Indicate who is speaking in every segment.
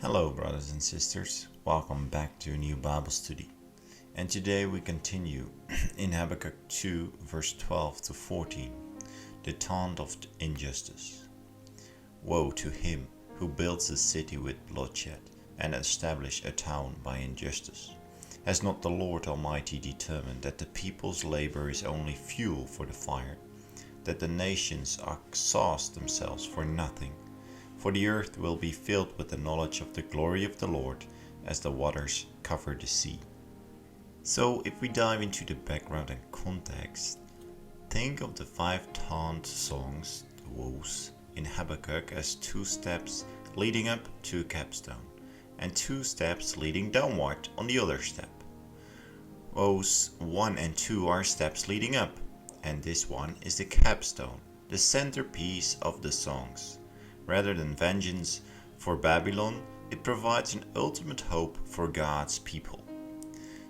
Speaker 1: Hello, brothers and sisters. Welcome back to a new Bible study. And today we continue in Habakkuk 2, verse 12 to 14, the taunt of injustice. Woe to him who builds a city with bloodshed and establishes a town by injustice. Has not the Lord Almighty determined that the people's labor is only fuel for the fire, that the nations exhaust themselves for nothing? For the earth will be filled with the knowledge of the glory of the Lord as the waters cover the sea. So if we dive into the background and context, think of the 5 taunt songs, the Woes, in Habakkuk as 2 steps leading up to a capstone, and 2 steps leading downward on the other step. Woes 1 and 2 are steps leading up, and this one is the capstone, the centerpiece of the songs. Rather than vengeance for Babylon, it provides an ultimate hope for God's people.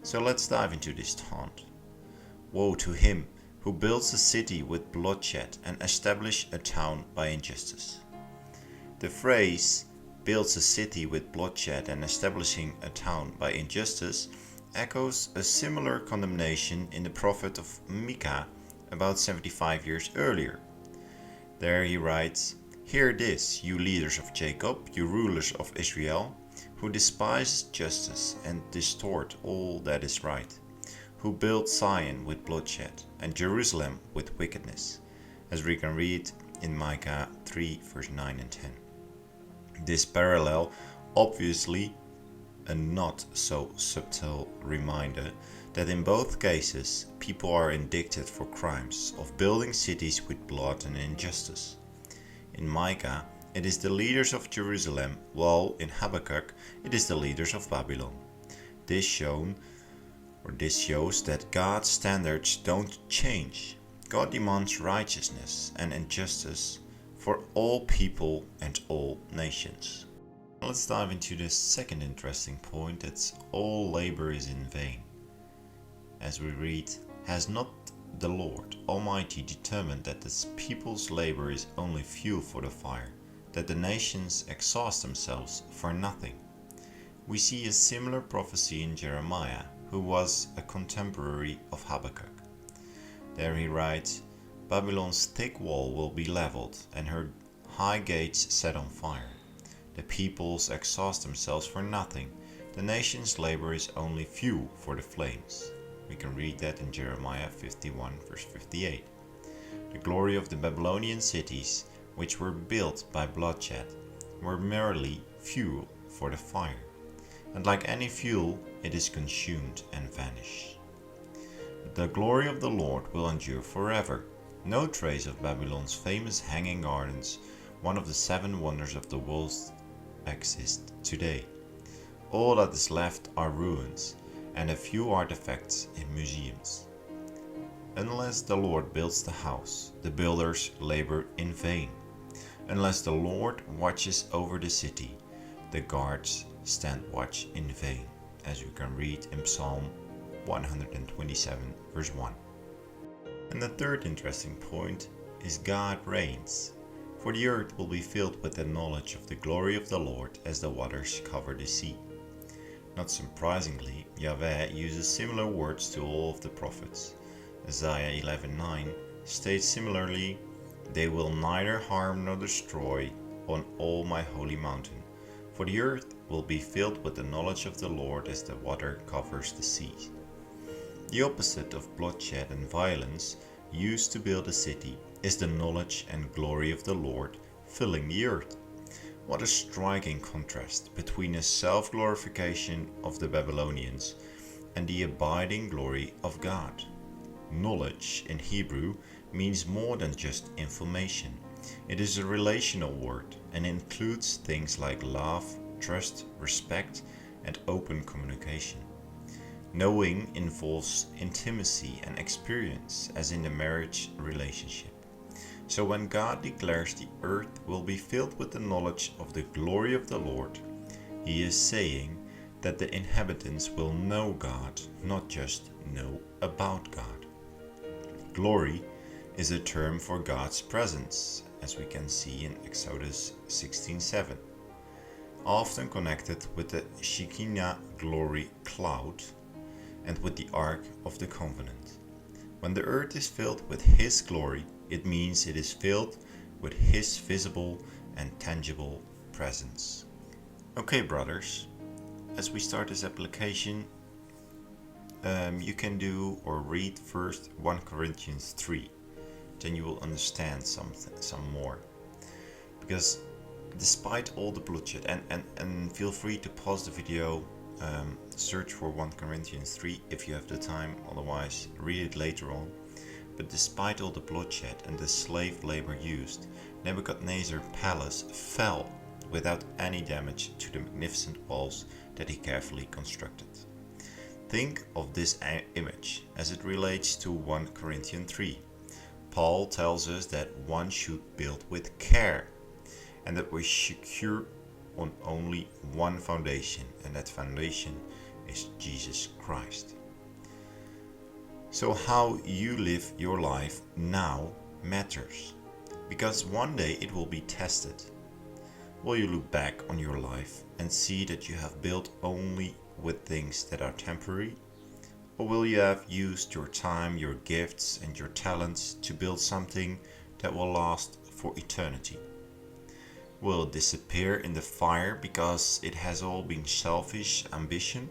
Speaker 1: So let's dive into this taunt. Woe to him who builds a city with bloodshed and establishes a town by injustice. The phrase, builds a city with bloodshed and establishing a town by injustice, echoes a similar condemnation in the Prophet of Micah about 75 years earlier. There he writes, "Hear this, you leaders of Jacob, you rulers of Israel, who despise justice and distort all that is right, who build Zion with bloodshed and Jerusalem with wickedness," as we can read in Micah 3 verse 9 and 10. This parallel, obviously a not so subtle reminder that in both cases people are indicted for crimes of building cities with blood and injustice. In Micah, it is the leaders of Jerusalem, while in Habakkuk, it is the leaders of Babylon. This shows that God's standards don't change. God demands righteousness and injustice for all people and all nations. Let's dive into the second interesting point, that's all labor is in vain. As we read, "Has not the Lord Almighty determined that the people's labor is only fuel for the fire, that the nations exhaust themselves for nothing?" We see a similar prophecy in Jeremiah, who was a contemporary of Habakkuk. There he writes, "Babylon's thick wall will be leveled and her high gates set on fire. The peoples exhaust themselves for nothing. The nation's labor is only fuel for the flames." We can read that in Jeremiah 51 verse 58. The glory of the Babylonian cities, which were built by bloodshed, were merely fuel for the fire. And like any fuel, it is consumed and vanished. The glory of the Lord will endure forever. No trace of Babylon's famous hanging gardens, one of the 7 wonders of the world, exists today. All that is left are ruins and a few artifacts in museums. Unless the Lord builds the house, the builders labor in vain. Unless the Lord watches over the city, the guards stand watch in vain, as you can read in Psalm 127 verse 1. And the third interesting point is God reigns, for the earth will be filled with the knowledge of the glory of the Lord as the waters cover the sea. Not surprisingly, Yahweh uses similar words to all of the prophets. Isaiah 11:9 states similarly, "They will neither harm nor destroy on all my holy mountain, for the earth will be filled with the knowledge of the Lord as the water covers the sea." The opposite of bloodshed and violence used to build a city is the knowledge and glory of the Lord filling the earth. What a striking contrast between the self-glorification of the Babylonians and the abiding glory of God. Knowledge in Hebrew means more than just information. It is a relational word and includes things like love, trust, respect, and open communication. Knowing involves intimacy and experience, as in the marriage relationship. So when God declares the earth will be filled with the knowledge of the glory of the Lord, he is saying that the inhabitants will know God, not just know about God. Glory is a term for God's presence, as we can see in Exodus 16:7. often connected with the Shekinah glory cloud and with the Ark of the Covenant. When the earth is filled with His glory, it means it is filled with His visible and tangible presence. Okay, brothers, as we start this application, you can do or read first 1 Corinthians 3. Then you will understand some more. Because despite all the bloodshed, and feel free to pause the video, search for 1 Corinthians 3 if you have the time, otherwise read it later on. But despite all the bloodshed and the slave labor used, Nebuchadnezzar's palace fell without any damage to the magnificent walls that he carefully constructed. Think of this image as it relates to 1 Corinthians 3. Paul tells us that one should build with care, and that we secure on only one foundation, and that foundation is Jesus Christ. So how you live your life now matters, because one day it will be tested. Will you look back on your life and see that you have built only with things that are temporary? Or will you have used your time, your gifts, and your talents to build something that will last for eternity? Will it disappear in the fire because it has all been selfish ambition?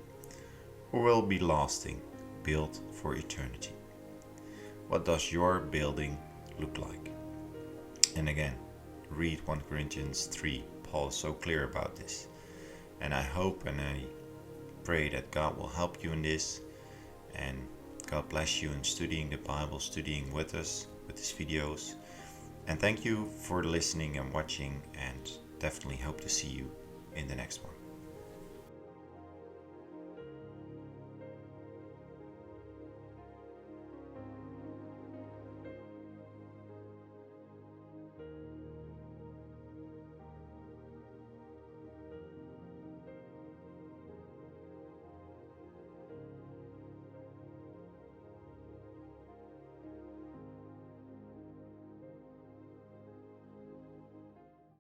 Speaker 1: Or will it be lasting, built for eternity? What does your building look like? And again, read 1 Corinthians 3. Paul is so clear about this. And I hope and I pray that God will help you in this. And God bless you in studying the Bible, studying with us, with these videos. And thank you for listening and watching, and definitely hope to see you in the next one.